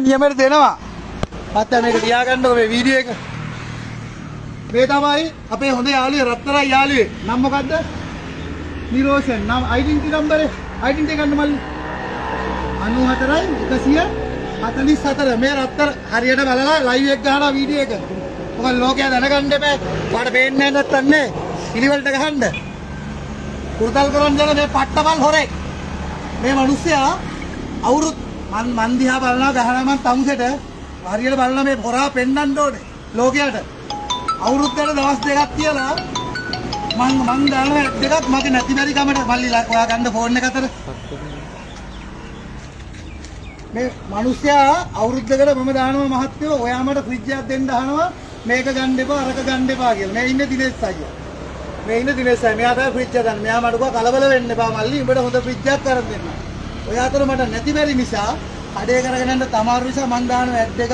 නියමයට දෙනවා. මත්තයා මේක තියාගන්නකො මේ වීඩියෝ එක. මේ තමයි අපේ හොඳ යාළුවේ රත්තරන් යාළුවේ. නම මොකද්ද? නිරෝෂන්. නම් ඩෙන්ටිටි නම්බරේ. ඩෙන්ටිටි ගන්න මල්ලි. 94 144 මේ රත්තර හරියට බලලා ලයිව් එක ගහනවා වීඩියෝ එක. මොකද ලෝකයා දැනගන්න එපා. ඔයාලට පේන්නේ නැත්නම් නේ පිළිවෙලට ගහන්න. කුරුතල් කරන් යන මේ පට්ටමල් හොරෙක්. මේ මිනිස්සයා අවුරුදු මන් දිහා බලනවා ගහනවා මන් තමුසෙට හරියට බලනවා මේ හොරා පෙන්නන්න ඕනේ ලෝකයට. අවුරුද්දට දවස් දෙකක් කියලා මං දානවා දෙකක් මගේ නැති බැරි කමට මල්ලි ඔයා ගන්න ෆෝන් එක අතර මේ මිනිස්සයා අවුරුද්දකට මම දානවා මහත්තයෝ ඔයා මට ෆ්‍රිජ් එකක් දෙන්න අහනවා මේක ගන්න එපා අරක ගන්න එපා කියලා. මේ ඉන්නේ දිනේෂ් අයියා. මේ ඉන්නේ දිනේෂ් අයියා. මෙයා තමයි ෆ්‍රිජ් එක ගන්න. මෙයා මට කිව්වා කලබල වෙන්න එපා මල්ලි උඹට හොඳ ෆ්‍රිජ් එකක් කරන් දෙන්න. ඔය අතර මට නැති බැරි නිසා කඩේ කරගෙන යන්න තමාරු නිසා මං දාන ඇඩ් එක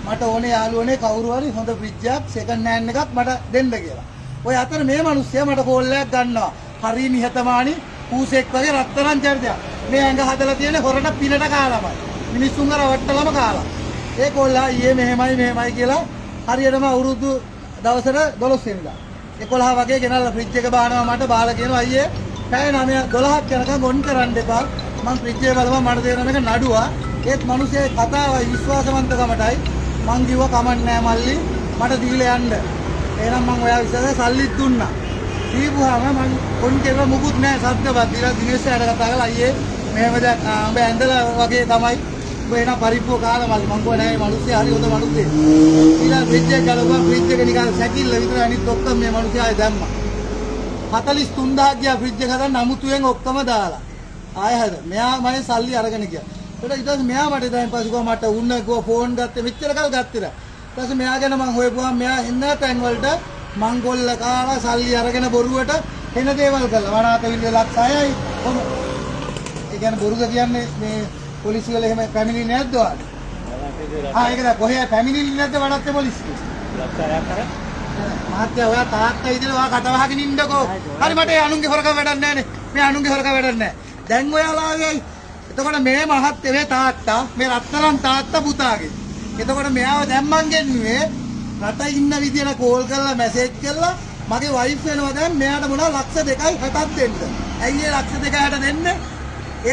මට ඕනේ යාළුවනේ කවුරු හරි හොඳ ෆ්‍රිජ් එකක් සෙකන්ඩ් හෑන්ඩ් එකක් මට දෙන්න කියලා. ඔය අතර මේ මිනිස්සයා මට කෝල් එකක් ගන්නවා. හරි නිහතමානී පූසෙක් වගේ රත්තරන් චරිතයක්. මේ ඇඟ හදලා තියෙන හොරට පිනට කාලාමයි. මිනිස්සුන්ව රවට්ටලම කාලා. ඒ කොල්ලා ඊයේ මෙහෙමයි කියලා හරියටම අවුරුදු දවසට 12 වෙනිදා 11 වගේ ගෙනල්ලා ෆ්‍රිජ් එක බානවා මට බාලා කියනවා අයියේ පැය 9 12ක් යනකම් ඔන් කරන්න එපා. මං ෆ්‍රිජ් එක බලුවා මට දෙන මේක නඩුවා. ඒත් මිනිස්සේ කතාවයි විශ්වාසවන්තකමටයි මං කිව්වා කමක් නෑ මල්ලි මට දීලා යන්න. එහෙනම් මං ඔයා විශ්වාසයෙන් සල්ලිත් දුන්නා. දීපුවාම මං ඔන් කියලා මුකුත් නෑ සද්දවත් දීලා දිනේෂ්ට කතා කරලා අයියේ මෙහෙම දැන් උඹ ඇඳලා වගේ තමයි උඹ එන පරිප්පුව කාලා මල්ලි මං කිව්වා නෑ මේ මිනිස්සේ හරි හොඳ මිනිස්සෙක්. ඊළඟ ෆ්‍රිජ් එක ගලවුවා ෆ්‍රිජ් එක නිකන් සැකිල්ල විතර අනිත් ඔක්කොම මේ මිනිස්සේ ආයේ දැම්මා. 43000 ගියා ෆ්‍රිජ් එක හදන්න අමුතුවෙන් ඔක්කොම දාලා. ආයෙ හද මෙයා මගේ සල්ලි අරගෙන ගියා. ඊට පස්සේ මෙයා මට දැන් පස්සේ ගියා මට උන්න ගියා ෆෝන් ගත්තේ මෙච්චර කල් ගත්තේ නෑ. ඊට පස්සේ මෙයා ගැන මං හොයපුවා මෙයා එන්න තැන් වලට මංගොල්ල කාලා සල්ලි අරගෙන බොරුවට එන දේවල් කළා. වනාත විල්ල ලක්ෂ 6යි. කොහොම ඒ කියන්නේ බොරුද කියන්නේ මේ පොලිසිය වල එහෙම පැමිණි නැද්ද ඔයාලට? ඒකද කොහේ පැමිණිලි නැද්ද වනාතේ පොලිසිය? ලක්ෂ 6ක් අර මහත්තයා ඔයා තාත්තා ඉදලා ඔයා කට වහගෙන ඉන්නකෝ. හරි මට ඒ අනුන්ගේ හොරකම් වැඩක් නෑනේ. මේ අනුන්ගේ හොරකම් වැඩක් නෑ. දැන් ඔයාලා ආවේ එතකොට මේ මහත්තයා මේ තාත්තා මේ රත්තරන් තාත්තා පුතාගේ. එතකොට මෙයාව දැන් මං ගෙන්නුවේ රට ඉන්න විදියට කෝල් කරලා මැසේජ් කරලා මගේ වයිෆ් වෙනවා දැන් මෙයාට මොනවා ලක්ෂ 2යි 60ක් දෙන්න. ඇයි ඒ ලක්ෂ 2 60 දෙන්නේ?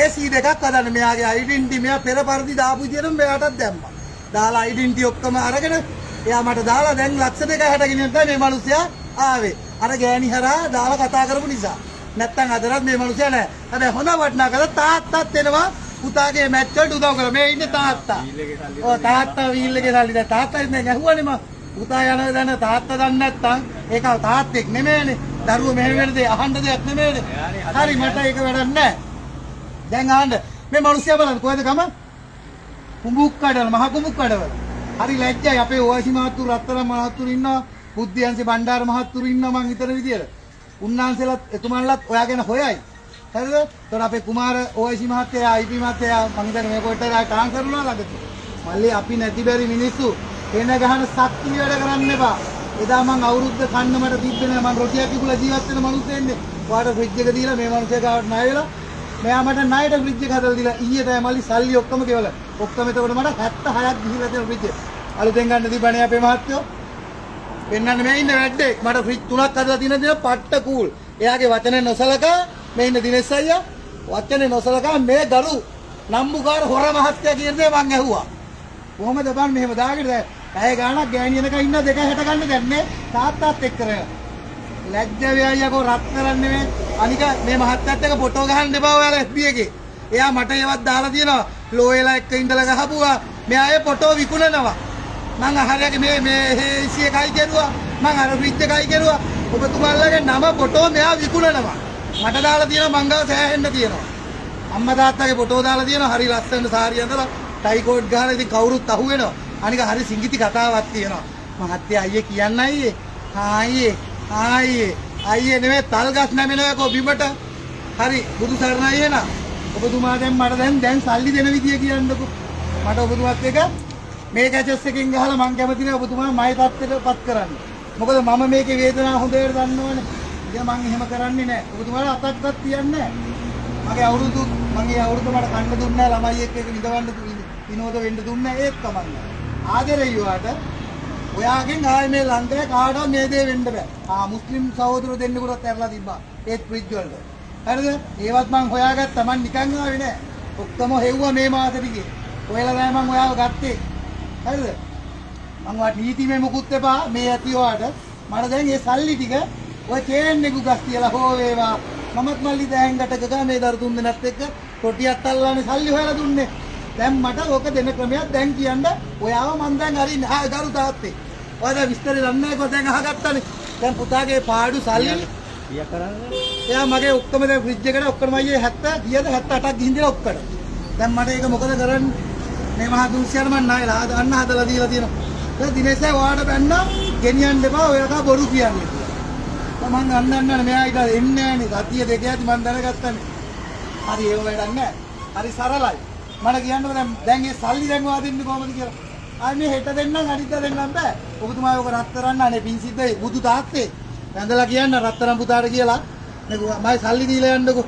AC දෙකක් හදන්න මෙයාගේ ඩෙන්ටිටි මෙයා පෙර පරිදි දාපු විදියටම මෙයාටත් දැම්මා. දාලා ඩෙන්ටිටි ඔක්කොම අරගෙන එයා මට දාලා දැන් ලක්ෂ 2 60 ගෙනියන්න තමයි මේ මිනිස්සයා ආවේ. අර ගෑණි හරහා දාලා කතා කරපු නිසා. නැත්තම් අදවත් මේ මිනිස්සයා නෑ. හැබැයි හොඳ වටනකද තාත්තත් එනවා පුතාගේ මැච් වලට උදව් කරලා. මේ ඉන්නේ තාත්තා. ඔව් තාත්තා වීල් එකේ සල්ලි දැන් තාත්තා ඉන්නේ ගැහුවානේ මම. පුතා යන දන්න තාත්තා දන්නේ නැත්තම් ඒක තාත්තෙක් නෙමෙයිනේ. දරුවෝ මෙහෙම වෙන දේ අහන්න දෙයක් නෙමෙයිනේ. හරි මට ඒක වැඩක් නෑ. දැන් අහන්න මේ මිනිස්සයා බලන්න කොහෙද ගම? කුඹුක් කඩවල මහ කුඹුක් කඩවල. හරි ලැජ්ජයි අපේ ඕයිසි මහත්තුරු රත්තරන් මහත්තුරු ඉන්නවා. බුද්ධියන්සේ බණ්ඩාර මහත්තුරු ඉන්නවා මං හිතන විදියට. උන්නාන්සේලාත් එතුමන්ලාත් ඔයා ගැන හොයයි. හරිද? ඒතකොට අපේ කුමාර ඕයිසි මහත්තයා IP මහත්තයා මං හිතන්නේ මේ කොටට ට්‍රාන්ස්ෆර් වුණා ළඟදී. මල්ලි අපි නැති බැරි මිනිස්සු එන ගහන සත්තු වැඩ කරන්න එපා. එදා මං අවුරුද්ද කන්න මට තිබ්බේ නෑ මං රොටියක් කිපුලා ජීවත් වෙන මිනිස්සු එන්නේ. ඔයාට ෆ්‍රිජ් එක දීලා මේ මිනිස්සයා ගාවට ණය වෙලා මෙයා මට ණයට ෆ්‍රිජ් එක හදලා දීලා ඊයේ තමයි මල්ලි සල්ලි ඔක්කොම ගෙවලා. ඔක්කොම එතකොට මට 76ක් ගිහිල්ලා තියෙන ෆ්‍රිජ් එක. අලුතෙන් ගන්න තිබ්බනේ අපේ මහත්තයෝ. පෙන්නන්න මේ ඉන්න වැඩේ මට ෆ්‍රිජ් 3ක් හදලා තියෙන දේ පට්ට කූල්. එයාගේ වචනේ නොසලකා මේ ඉන්න දිනේෂ් අයියා වචනේ නොසලකා මේ ගරු නම්බුකාර හොර මහත්තයා කියන දේ මං ඇහුවා. කොහොමද බං මෙහෙම දාගෙන දැන් ඇය ගානක් ගෑණියනක ඉන්න 2:60 ගන්න දැන් නේ තාත්තාත් එක්ක කරගෙන. ලැජ්ජ වෙයියකෝ රත්තරන් නෙමෙයි. අනික මේ මහත්තයාත් එක්ක ෆොටෝ ගහන්න එපා ඔයාලා FB එකේ. එයා මට ඒවත් දාලා තියෙනවා. ලෝයලා එක්ක ඉඳලා ගහපුවා. මෙයා ඒ ෆොටෝ විකුණනවා. මං අහරයගේ මේ AC එකයි කෙරුවා. මං අර ෆ්‍රිජ් එකයි කෙරුවා. ඔබතුමාලගේ නම ෆොටෝ මෙයා විකුණනවා. මට දාලා තියෙනවා මං ගාව සෑහෙන්න තියෙනවා. අම්මා තාත්තාගේ ෆොටෝ දාලා තියෙනවා. හරි ලස්සන සාරිය අඳලා ටයි කෝට් ගහලා ඉතින් කවුරුත් අහුවෙනවා. අනික හරි සිංගිති කතාවක් තියෙනවා. මහත්තයා අයියේ කියන්න අයියේ. අයියේ නෙමෙයි තල් ගස් නැමෙනවකෝ බිමට. හරි බුදු සරණයි එන. ඔබතුමා දැන් මට දැන් සල්ලි දෙන විදිය කියන්නකෝ. මට ඔබතුමාත් එක මේ කැචස් එකකින් ගහලා මං කැමති නෑ ඔබතුමා මයි තත්ත්වයටපත් කරන්න. මොකද මම මේකේ වේදනාව හොඳට දන්නවනේ. ඉතින් මං එහෙම කරන්නේ නෑ. ඔබතුමාට අතක්වත් තියන්නේ නෑ. මගේ අවුරුදු මට කන්න දුන්නේ නෑ ළමයි එක්ක විඳවන්න විනෝද වෙන්න දුන්නේ ඒත් කමන්නේ. ආදරේ යුවාට ඔයාගෙන් ආයේ මේ ලංකාවේ කාටවත් මේ දේ වෙන්න බෑ. මුස්ලිම් සහෝදරයෝ දෙන්නෙකුටත් ඇරලා තිබ්බා. ඒත් ෆ්‍රිජ් වලට. හරිද? ඒවත් මං හොයාගත්තා. මං නිකන් ආවේ නෑ. ඔක්කොම හෙව්වා මේ මාසෙ ටිකේ. ඔයාලා තමයි මං ඔයාව ගත්තේ. හරිද? මං වාට නීතිමය මුකුත් එපා මේ ඇති ඔයාට. මට දැන් මේ සල්ලි ටික ඔය චේන් එක ගස් කියලා හෝ වේවා. මමත් මල්ලි දැහැංගට ගගා මේ දරු තුන් දෙනත් එක්ක කොටියක් අල්ලන්නේ සල්ලි හොයලා දුන්නේ. දැන් මට ඕක දෙන ක්‍රමයක් දැන් කියන්න ඔයාව මං දැන් හරි දරු තාත්තේ. ඔයාලා විස්තරේ දන්නේ නැහැ කොහෙන් අහගත්තානේ. දැන් පුතාගේ පාඩු සල්ලි පියා කරන්නේ. එයා මගේ ඔක්කොම දැන් ෆ්‍රිජ් එකට ඔක්කොම අයියේ 70 කීයද 78ක් ගිහින් දිලා ඔක්කොම. දැන් මට ඒක මොකද කරන්නේ? මේ මහා දුන්සියර මන් නායලා අන්න හදලා දීලා තියෙනවා. දැන් දිනේශය ඔයාට බැන්න ගෙනියන්න එපා ඔයාලා බොරු කියන්නේ. දැන් මං අන්නන්න මෙයා ඊට එන්නේ නැහැ නේ. සතිය දෙක ඇති මං දැනගත්තානේ. හරි ඒව වැඩක් නැහැ. හරි සරලයි. මට කියන්නකො දැන් මේ සල්ලි දැන් ඔයා දෙන්නේ කොහමද කියලා. ආන්නේ හෙට දෙන්නම් අනිද්දා දෙන්නම් බෑ. ඔබතුමා ඔක රත්තරන් අනේ පින් සිද්දයි බුදු තාත්තේ. වැඳලා කියන්න රත්තරන් පුතාට කියලා. මම සල්ලි දීලා යන්නකො.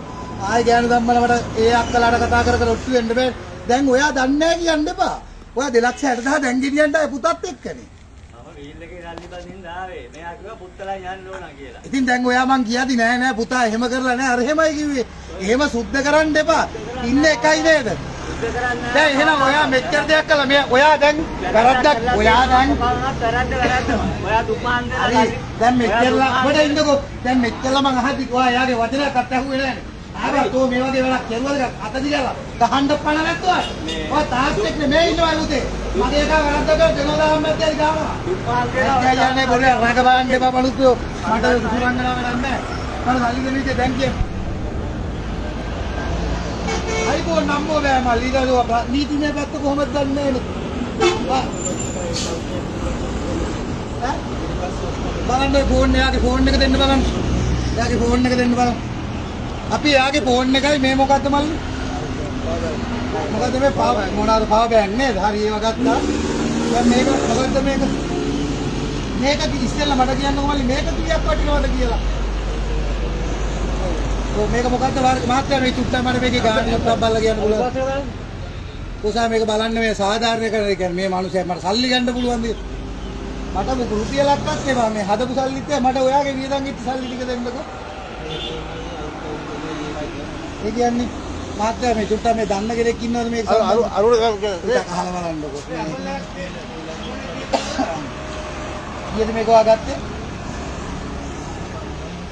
ආයෙ ගෑනු ධම්මල මට ඒ අක්කලාට කතා කර කර ඔට්ටු වෙන්න බෑ. දැන් ඔයා දන්නේ නැහැ කියන්න එපා. ඔයා 2,60,000 දැන් ගෙනියන්න ආයේ පුතත් එක්කනේ. මම වීල් එකේ රල්ලි බඳින්න ආවේ. මෙයා කිව්වා පුත්තලා යන්න ඕන කියලා. ඉතින් දැන් ඔයා මං කියදි නෑ පුතා එහෙම කරලා නෑ අර එහෙමයි කිව්වේ. එහෙම සුද්ධ කරන්න එපා. ඉන්නේ එකයි නේද? සුද්ධ කරන්න. දැන් එහෙනම් ඔයා මෙච්චර දෙයක් කළා මේ ඔයා දැන් වැරද්දක් ඔයා දැන් වැරද්ද. ඔයා දුපාන් දෙලා හරි දැන් මෙච්චරලා අපිට ඉන්නකෝ දැන් මෙච්චරලා මං අහද්දි ඔයා යාගේ වචනයක්වත් ඇහුවේ නෑනේ. ආවා තෝ මේ වගේ වැඩක් කරුවද අත දිගලා ගහන්න පණ නැත්තුවා. ඔය තාත්තෙක් නෙමෙයි ඉන්නවා උතේ. මගේ එකා වැරද්දකට දෙනවා මැද්දේ ගානවා. දුපාන් දැන් යන්නේ බොලේ රඟ බලන්න එපා බලුස්සෝ. මට සුරංගනාව වැඩක් නෑ. මම සල්ලි දෙන විදිහ දැන් කියන්න. අයිකෝ නම්බෝ බෑ මල්ලි දරුවා නීතිමය පැත්ත කොහොමද දන්නේ නේ? බලන්න ෆෝන් එයාගේ ෆෝන් එක දෙන්න බලන්න. එයාගේ ෆෝන් එක දෙන්න බලන්න. අපි එයාගේ ෆෝන් එකයි මේ මොකද්ද මල්ලි? මොකද්ද මේ මොනවාද පාව බෑන් නේද? හරි ඒව ගත්තා. දැන් මේක මොකද්ද මේක? මේක ඉස්සෙල්ලා මට කියන්නකෝ මල්ලි මේක කීයක් වටිනවද කියලා. ඔව් මේක මොකද්ද මාත්‍යා මේ චුට්ටක් මට මේකේ ගාන එකක් බලලා කියන්න පුළුවන්. කොසා මේක බලන්න මේ සාධාරණ කරේ කියන්නේ මේ මිනිස්සයා මට සල්ලි ගන්න පුළුවන් ද? මට මොකද රුපියලක්වත් එපා මේ හදපු සල්ලිත් මට ඔයාගේ වියදම් ඉච්ච සල්ලි ටික දෙන්නකෝ. ඒ කියන්නේ මාත්‍යා මේ චුට්ටක් මේ දන්න කෙනෙක් ඉන්නවද මේක අරුණ කියන්නේ අහලා බලන්නකෝ. ඊයේ මේක වාගත්තේ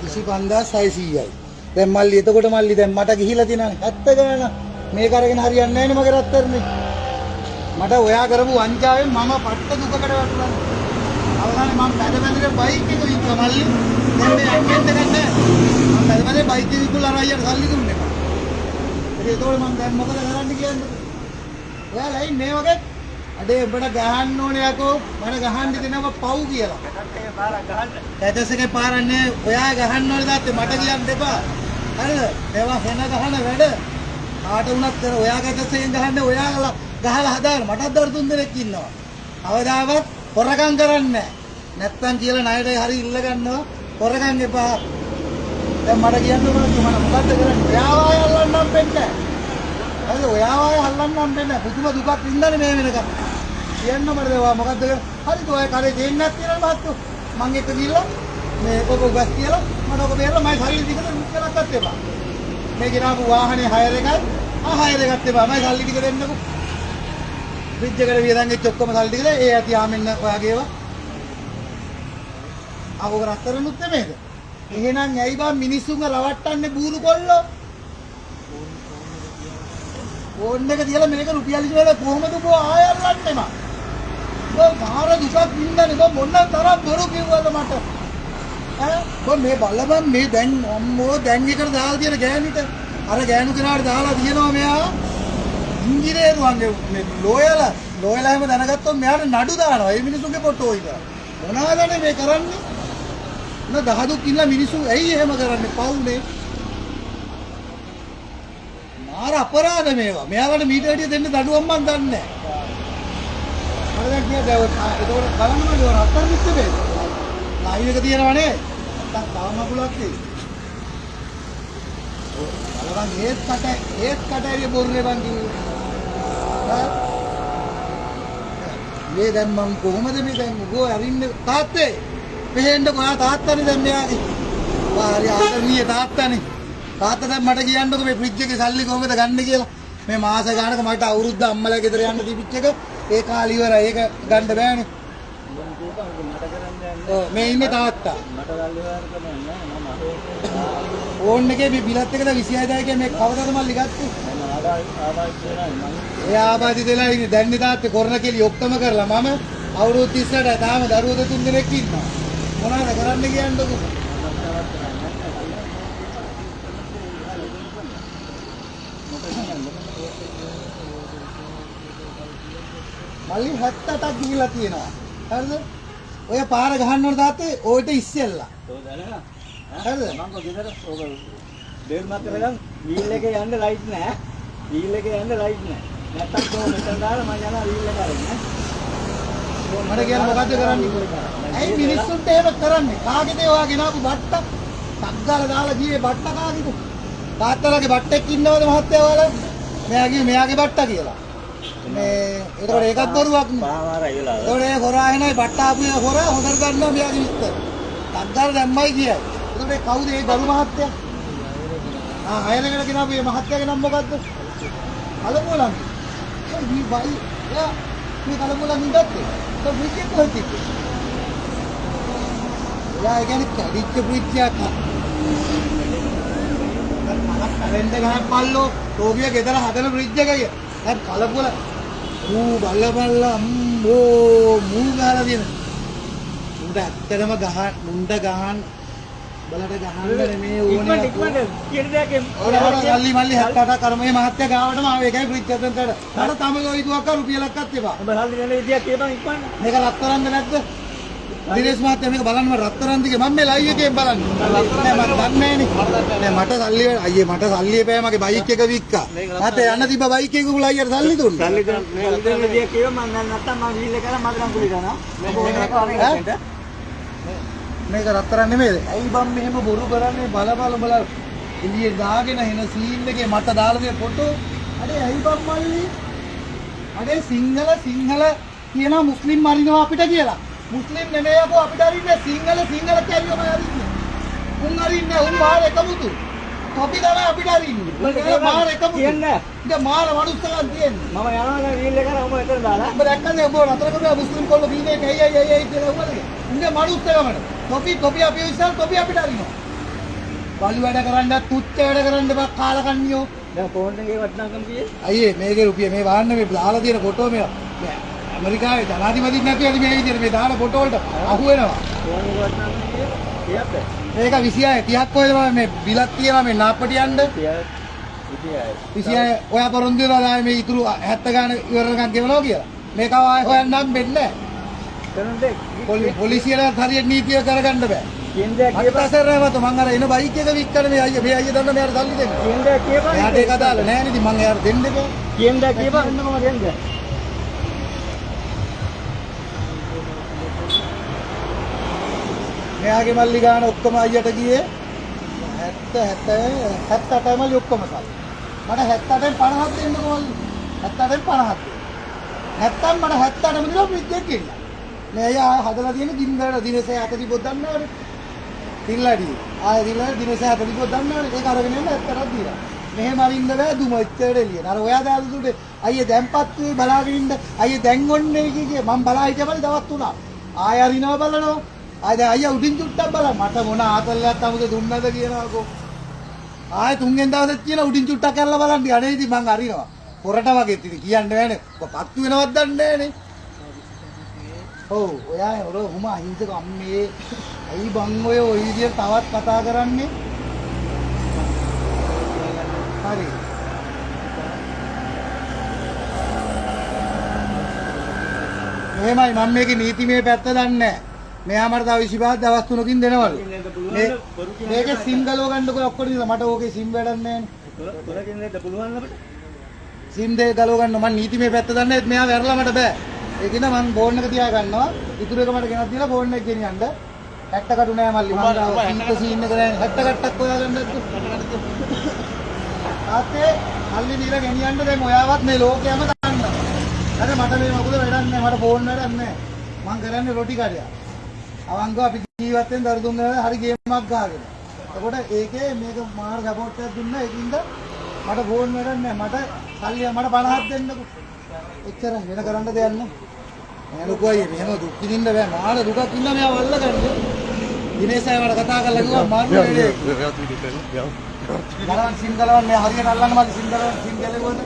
25600යි. දැන් මල්ලි එතකොට මල්ලි දැන් මට ගිහිලා තියෙනනේ 70 ගාන මේක අරගෙන හරියන්නේ නැහැ නේ මගේ රත්තරනේ මට ඔයා කරපු වංචාවෙන් මම පට්ට දුකකට වැටුණා අවසානයේ මම බැඳ බයික් එක විකුණා මල්ලි දැන් මේ ඇක්සෙන්ට් එකක් නැහැ මම බැඳ බයික් එක විකුණලා අරයියට සල්ලි දුන්නේ මම ඒකෝල මම දැන් මොකද කරන්න කියන්නේ ඔයාලා ඉන්නේ මේ වගේ අඩේ උඹට ගහන්න ඕනේ යකෝ මට ගහන්න දෙනවා පව් කියලා කටේ පාරක් ගහන්න. ඇටසකේ පාරන්නේ ඔයා ගහන්න ඕනේ දාත්තේ මට කියන්න එපා. හරිද? ඒවා හෙන ගහන වැඩ. කාට වුණත් කර ඔයා ගැටසෙන් ගහන්නේ ඔයාලා ගහලා හදාගෙන මටත් දර තුන් දෙනෙක් ඉන්නවා. අවදාවත් හොරකම් කරන්නේ නැහැ. නැත්තම් කියලා ණයට හරි ඉල්ල ගන්නවා. හොරකම් එපා. දැන් මට කියන්න ඕනේ මම මොකද්ද කරන්නේ? ඔයාව ආය අල්ලන්නම් වෙන්නේ නැහැ. හරිද? ඔයාව ආය අල්ලන්නම් වෙන්නේ නැහැ. පුදුම දුකක් ඉන්නනේ මේ වෙනකම්. කියන්න මට ඔයා මොකද්ද කරන්නේ? හරිද ඔය කරේ දෙන්නක් කියලා මහත්තයෝ. මං එක ගිහලා මේ ඔබ ගස් කියලා මට ඔබ බේරලා මම සල්ලි ටික දෙන්නක්වත් එපා. මේ ගෙනාවු වාහනේ හයර් එකයි හයර් එකත් එපා. මම සල්ලි ටික දෙන්නකෝ. ෆ්‍රිජ් එකට වියදම් එච්ච ඔක්කොම සල්ලි ටික ඒ ඇති ආමෙන්න ඔයාගේ ඒවා. ආවෝ රත්තරනුත් නෙමෙයිද? එහෙනම් ඇයි බං මිනිස්සුන්ව රවට්ටන්නේ බූරු කොල්ලෝ? ෆෝන් එක තියලා මේක රුපියල් ඉස්සරහ කොහොමද බෝ ආය අල්ලන්නේ මම? ඔය මාර දුකක් ඉන්නනේ බෝ මොන තරම් බොරු කිව්වද මට? ඈ මේ බලපන් මේ දැන් අම්මෝ දැන් එකට දාලා තියෙන ගෑනිට අර ගෑනු කෙනාට දාලා තියෙනවා මෙයා ඉංජිනේරුවන්ගේ මේ ලෝයලා හැම දැනගත්තොත් මෙයාට නඩු දානවා. ඒ මිනිස්සුන්ගේ ෆොටෝ එක. මොනවාදනේ මේ කරන්නේ? මොන දහදුක් ඉන්න මිනිස්සු ඇයි එහෙම කරන්නේ? පවුනේ. මාර අපරාධ මේවා. මෙයාලට මීට වැඩිය දෙන්න දඩුවම් මන් දන්නේ නැහැ. මම දැන් කියන්නේ ඒකට බලන්න ඕනේ රත්තර මිස්ස බේ. ලයිව් එක තියෙනවනේ. නැත්තම් තව මගුලක් තියෙයි. බලන්න ඒත් කට ඇරිය බොරුනේ බං කිව්වේ. මේ දැන් මං කොහොමද මේ දැන් උගෝ අරින්නේ තාත්තේ මෙහෙන්න කොහා තාත්තනේ දැන් මෙයාගේ වාරි ආදරණීය තාත්තනේ තාත්තා දැන් මට කියන්නකෝ මේ ෆ්‍රිජ් එකේ සල්ලි කොහොමද ගන්න කියලා මේ මාස ගානක මට අවුරුද්ද අම්මලා ගෙදර යන්න තිබිච්ච එක ඒ කාලේ ඉවරයි ඒක ගන්න බෑනේ මේ ඉන්නේ තාත්තා මට රල්ලි වාර කරන්නේ මම ඕන් එකේ මේ බිලත් එකද 26000 කිය මේ කවදාද මල්ලි ගත්තේ ඒ ආබාධිත වෙලා ඉන්නේ දැන් නේ තාත්තේ කොරණ කෙලි ඔක්කොම කරලා මම අවුරුදු 38ට තාම දරුවෝ දෙතුන් දෙනෙක් ඉන්නවා මොනවද කරන්න කියන්නකෝ මල්ලි 78ක් ගිහිලා තියෙනවා හරිද ඔය පාර ගහන්න ඕන තාත්තේ ඔයිට ඉස්සෙල්ලා ඔය දලනා හරිද මම ගෙදර ඔබ බේල් මත වෙලම් වීල් එකේ යන්න ලයිට් නැහැ වීල් එකේ යන්න ලයිට් නැහැ නැත්තම් කොහොම මෙතන දාලා මම යනවා වීල් එක අරගෙන මට කියන්න මොකද්ද කරන්නේ ඇයි මිනිස්සුන්ට එහෙම කරන්නේ කාගේද ඔයා ගෙනාපු බට්ට තක්ගාලා දාලා ගියේ බට්ට කාගේද තාත්තලාගේ බට්ටෙක් ඉන්නවද මහත්තයා ඔයාලා මෙයා කිව්වේ මෙයාගේ බට්ට කියලා මේ ඒකට ඒකත් බොරුවක් නේ පාමාරයි වෙලා ඒකට ඒ හොරා එනයි බට්ට ආපු හොරා හොදට ගන්නවා මෙයාගේ විස්තර තක්ගාලා දැම්මයි කියයි ඒකට ඒ කවුද ඒ ගරු මහත්තයා අයලකට ගෙනාපු මේ මහත්තයාගේ නම මොකද්ද කලමුලන් මේ බයි යා මේ කලමුලන් ගත්තේ તો විකේ කොහෙද යා කියන්නේ කඩිච්ච පුච්චයක් කලෙන්ඩ ගහක් පල්ලෝ රෝගිය ගෙදර හදන බ්‍රිජ් එකයි දැන් කලපුල බල්ල අම්මෝ මූ ගහලා තියෙන උන්ට ඇත්තටම මුණ්ඩ ගහන් බලට ගහන්න නෙමේ ඕනේ ඉක්මනට කියන දෙයක් සල්ලි මල්ලි 78ක් අර මේ මහත්තයා ගාවටම ආවේ ඒකයි බ්‍රිජ් එකෙන් තර මට තමයි ওই දුවක්ක රුපියලක්වත් එපා ඔබ සල්ලි දෙන විදියක් කියපන් ඉක්මනට මේක රත්තරන්ද නැද්ද දිනේෂ් මහත්තයා මේක බලන්න මම රත්තරන්ද කිය මම මේ ලයිව් එකෙන් බලන්නේ නෑ මම දන්නේ නෑ මට සල්ලි අයියේ මට සල්ලි එපෑ මගේ බයික් එක වික්කා මට යන්න තිබ්බ බයික් එක උගල අයියට සල්ලි දුන්නා සල්ලි දෙන විදියක් කියව මම නැත්තම් මම වීල් එක කරලා මදරම් කුලි දානවා මේක රත්තරන් නෙමෙයිද ඇයි බම් මෙහෙම බොරු කරන්නේ බල එළියේ දාගෙන එන සීන් එකේ මට දාලා දෙන ෆොටෝ අනේ ඇයි බම් මල්ලි අනේ සිංහල කියන මුස්ලිම් මරිනවා අපිට කියලා මුස්ලිම් නෙමෙයි අපෝ අපිට අරින්නේ සිංහල කැරියම අරින්නේ උන් අරින්නේ උන් මාර එකමුතු අපි තමයි අපිට අරින්නේ මාර එකමුතු කියන්නේ ඉතින් මාර වඩුස්සකම් තියෙන්නේ මම යනවා වීල් එක කරා ඔබ එතන දාලා ඔබ දැක්කනේ ඔබ නතර කරුවා මුස්ලිම් කොල්ල වීනේ ඇයි කියලා උවලගේ උන්ගේ මඩුස්සකමට තොපි අපි විශ්වාස තොපි අපිට අරිනවා බලු වැඩ කරන්න තුච්ච වැඩ කරන්න බා කාලා කන්නියෝ දැන් ෆෝන් එකේ වටිනාකම කීයේ අයියේ මේකේ රුපිය මේ වාහනේ මේ දාලා තියෙන ෆොටෝ මේ ඇමරිකාවේ ජනාධිපතිත් නැති ඇති මේ විදිහට මේ දාන ෆොටෝ වලට අහු වෙනවා ෆෝන් එකේ වටිනාකම කීයද මේක 26 30ක් කොහෙද මේ බිලක් තියෙනවා මේ නාප්පටි යන්න 26 ඔයා පොරොන්දු වෙනවා මේ ඉතුරු 70 ගාන ඉවරනකම් ගෙවනවා කියලා මේක ආයෙ හොයන්නම් වෙන්නේ නැහැ පොලිසියට හරියට නීතිය කරගන්න බෑ කියන දෙයක් කියපන් අතසරවත මං අර එන බයික් එක වික්කන මේ අයියා දන්න මෙයාට සල්ලි දෙන්න කියන දෙයක් කියපන් එයාට ඒක අදාළ නැහැ නේද මං එයාට දෙන්න එපා කියන දෙයක් කියපන් එන්නකොම කියන්නේ මෙයාගේ මල්ලි ගාන ඔක්කොම අයියට ගියේ 78 මල්ලි ඔක්කොම සල්ලි මට 78න් 50ක් දෙන්නකෝ මල්ලි 78න් 50ක් නැත්තම් මට 78ම දිලා ෆ්‍රිජ් එකේ ඉන්න මේ අයියා හදලා තියෙන දින්දර දිනසේ 7 තිබොත් දන්නවනේ තිල්ලාඩි ආයෙ දිලා දිනසේ 7 තිබොත් දන්නවනේ ඒක අරගෙන යන්න 78ක් දීලා මෙහෙම අරින්න බෑ දුම ඉච්චරට එළිය අර ඔයා දාලා දුන්නේ අයියේ දැන්පත් වෙයි බලාගෙන ඉන්න අයියේ දැන් ඔන්නේ කිය මම බලා හිටියමලි දවස් 3ක් ආයෙ අරිනවා බලනවා අයියා උඩින් චුට්ටක් බලන්න මට මොන ආතල්ලයක් අමුද දුන්නද කියනවාකෝ ආයෙ තුන්වෙනි දවසෙත් කියන උඩින් චුට්ටක් කරලා බලන්න අනේ ඉතින් මං අරිනවා පොරට වගේ ඉතින් කියන්න බෑනේ පත්තු වෙනවත් දන්නේ නෑනේ ඔව් ඔයා හොර උම අහිංසක අම්මේ ඇයි බං ඔය විදියට තවත් කතා කරන්නේ හරි එහෙමයි මම මේකේ නීතිමය පැත්ත දන්නේ නැහැ මෙයා මට තව 25ක් දවස් 3කින් දෙනවලු මේකේ සිම් ගලව ගන්නකො ඔක්කොම ඉතින් මට ඕකේ සිම් වැඩක් නැහැ තුනකින් දෙන්න පුළුවන් අපිට සිම් දෙක ගලව ගන්න මම නීතිමය පැත්ත දන්නේ නැහැ මෙයා වැරලා මට බෑ ඒක ඉතින් මම ෆෝන් එක තියා ගන්නවා ඉතුරු එක මට ගෙනත් දීලා ෆෝන් එක ගෙනියන්න 60 කටු නෑ මල්ලි මම සීත සීන් එක නෑ 60 කට්ටක් හොයාගන්න නැද්ද තාත්තේ මල්ලි දීලා ගෙනියන්න දැන් ඔයාවත් මේ ලෝකයම දන්නවා අර මට මේ මොකද වැඩක් නැහැ මට ෆෝන් වැඩක් නැහැ. මං කරන්නේ රොටි කඩයක්. අවංගව අපි ජීවත් වෙන දරු දුන්න හරි ගේමක් ගහගෙන. එතකොට ඒකේ මේක මාර සපෝට් එකක් දුන්නා ඒකින්ද මට ෆෝන් වැඩක් නැහැ. මට සල්ලි මට 50ක් දෙන්නකෝ. එච්චර වෙන කරන්න දෙයක් නැහැ. මම ලොකුයි මෙහෙම දුක් විඳින්න බෑ. මාර දුකක් ඉඳලා මෙයා වල්ල ගන්න. දිනේසයි මට කතා කරලා කිව්වා මාරු වෙලේ. ගලවන් සින්දලවන් මේ හරියට අල්ලන්න මගේ සින්දලවද?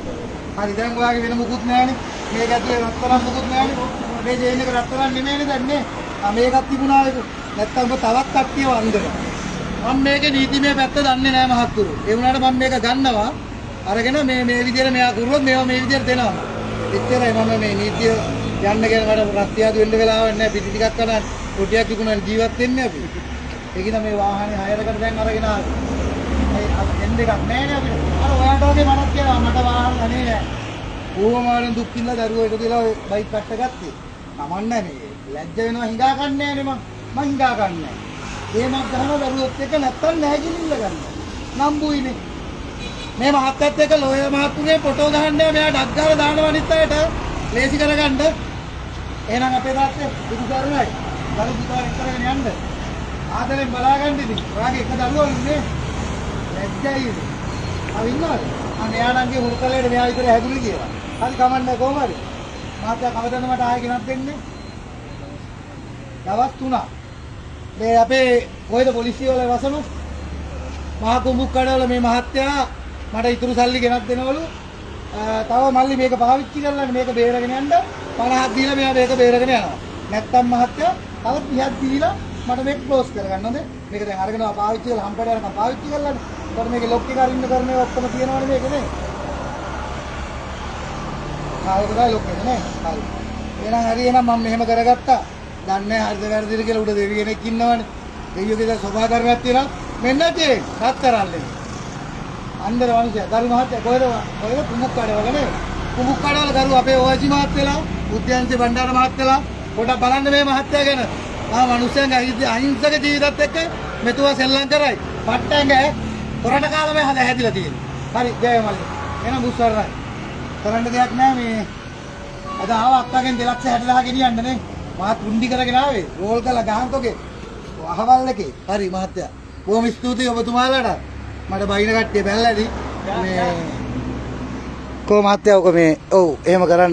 හරි දැන් ඔයාගේ වෙන මුකුත් නැහැනේ. මේක ඇතුලේ රත්තරන් මුකුත් නැහැනේ. මේ ජේන් එක රත්තරන් නෙමෙයිනේ දැන් නේ. මේකක් තිබුණා ඒක. නැත්තම් ඔබ තවත් කට්ටියව අන්දර. මම මේකේ නීතිමය පැත්ත දන්නේ නැහැ මහත්තුරු. ඒ වුණාට මම මේක ගන්නවා. අරගෙන මේ විදියට මෙයා කරුවොත් මේවා මේ විදියට දෙනවා. එච්චරයි මම මේ නීතිය යන්න කියන මට රත්තියාදු වෙන්න වෙලාවක් නැහැ. පිටි ටිකක් කරන් රොටියක් විකුණන ජීවත් වෙන්නේ අපි. ඒකින මේ වාහනේ හයරකට දැන් අරගෙන ආවා. එන්න එකක් නැහැ නේ අපිට. අර ඔයාට වගේ මනක් කියලා මට වාහන අනේ නෑ. ඕමාරෙන් දුක් කිල්ල දරුවෝ එක දිලා බයික් කට්ට ගත්තේ. නමන්නේ මේ ලැජ්ජ වෙනවා හිඟා ගන්න නෑනේ මං හිඟා ගන්න නෑ. ඒමක් ගහනවා දරුවොත් එක්ක නැත්තම් නැහැ කිලිල්ල ගන්න. නම්බුයිනේ. මේ මහත්තයත් එක්ක ලෝය මහත්තුගේ ෆොටෝ ගහන්න මෙයා ඩක් ගාලා දානවා අනිත් අයට ලේසි කරගන්න. එහෙනම් අපේ තාත්තේ බුදු කරුණයි. දරු පුතාට කරගෙන යන්න. ආදරෙන් බලාගන්න ඉතින්. ඔයාගේ එක දරුවෝ ඉන්නේ. ලැජ්ජයි. ආ ඉන්නවද? මෙයාණන්ගේ හුරුකලේට මෙයා විතර හැදුනේ කියලා. හරි කමන්නේ කොහොම හරි. මහත්තයා කවදාද මට ආයෙ ගෙනත් දෙන්නේ? දවස් 3ක්. මේ අපේ කොහෙද පොලිසිය වල වසම මහා කුඹුක්කඩවල මේ මහත්තයා මට ඉතුරු සල්ලි ගෙනත් දෙනවලු. තව මල්ලි මේක පාවිච්චි කරලා මේක බේරගෙන යන්න 50ක් දීලා මෙයා මේක බේරගෙන යනවා. නැත්තම් මහත්තයා තව 30ක් දීලා මට මේක ක්ලෝස් කරගන්න ඕනේ. මේක දැන් අරගෙන පාවිච්චි කරලා හම්බට යනකම් පාවිච්චි කරලා ඊට මේකේ ලොක් එක අරින්න කරන්නේ ඔක්කොම තියෙනවනේ මේක නේ. ආවකදා ලොක් එක නේ. හරි. එහෙනම් හරි එහෙනම් මම මෙහෙම කරගත්තා. දන්නේ හරිද වැරදිද කියලා උඩ දෙවි කෙනෙක් ඉන්නවනේ. දෙවියෝගේ සබහා කරණයක් තියෙනවා. මෙන්න තේ හතරල්ලේ. අnder වංශය දරු මහත්තයා කොහෙද කුඹුක්කඩවල නේ. කුඹුක්කඩවල දරු අපේ ඕජි මහත්තයලා, උද්‍යන්සේ බණ්ඩාර මහත්තයලා පොඩක් බලන්න මේ මහත්තයා ගැන. මිනිස්සුන්ගේ අහිංසක ජීවිතත් එක්ක මෙතුව සෙල්ලම් කරයි. පට්ටංගේ කොරණ කාලෙම හැදිලා තියෙනවා. හරි ජය මල්ලි. එන බුස්සරයි. කරන්න දෙයක් නැහැ මේ. අද ආව අක්කගෙන් 2,60,000 ගෙනියන්න නේ. මා තුන්ඩි කරගෙන ආවේ. රෝල් කරලා ගහන්තෝගේ. අහවල් එකේ. හරි මහත්තයා. බොහොම ස්තුතියි ඔබතුමාලාට. මට බයින කට්ටිය බැලලාදී මේ කො මහත්තයා ඔක මේ ඔව් එහෙම කරන්න